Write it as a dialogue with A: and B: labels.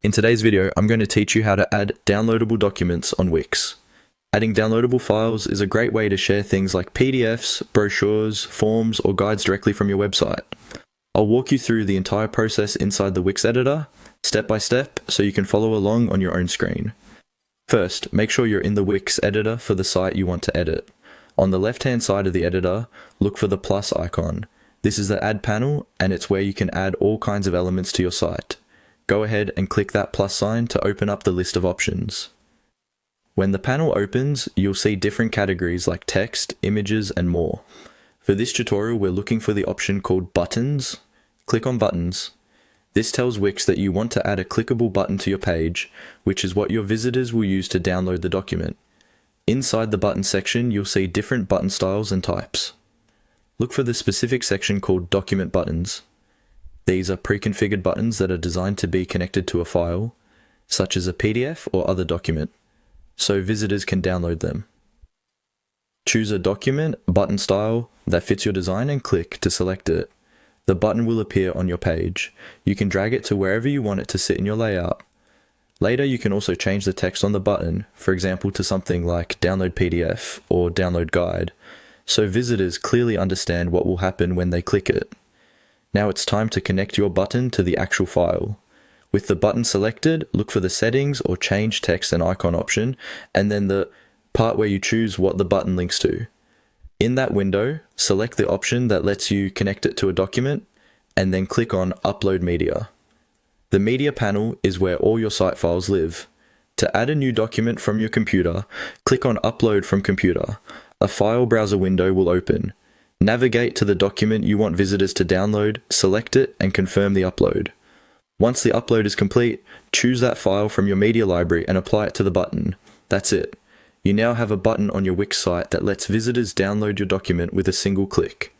A: In today's video, I'm going to teach you how to add downloadable documents on Wix. Adding downloadable files is a great way to share things like PDFs, brochures, forms, or guides directly from your website. I'll walk you through the entire process inside the Wix editor, step by step, so you can follow along on your own screen. First, make sure you're in the Wix editor for the site you want to edit. On the left-hand side of the editor, look for the plus icon. This is the Add panel, and it's where you can add all kinds of elements to your site. Go ahead and click that plus sign to open up the list of options. When the panel opens, you'll see different categories like text, images, and more. For this tutorial, we're looking for the option called Buttons. Click on Buttons. This tells Wix that you want to add a clickable button to your page, which is what your visitors will use to download the document. Inside the button section, you'll see different button styles and types. Look for the specific section called Document Buttons. These are pre-configured buttons that are designed to be connected to a file, such as a PDF or other document, so visitors can download them. Choose a document button style that fits your design and click to select it. The button will appear on your page. You can drag it to wherever you want it to sit in your layout. Later, you can also change the text on the button, for example to something like Download PDF or Download Guide, so visitors clearly understand what will happen when they click it. Now it's time to connect your button to the actual file. With the button selected, look for the settings or change text and icon option, and then the part where you choose what the button links to. In that window, select the option that lets you connect it to a document, and then click on Upload Media. The media panel is where all your site files live. To add a new document from your computer, click on Upload from Computer. A file browser window will open. Navigate to the document you want visitors to download, select it, and confirm the upload. Once the upload is complete, choose that file from your media library and apply it to the button. That's it. You now have a button on your Wix site that lets visitors download your document with a single click.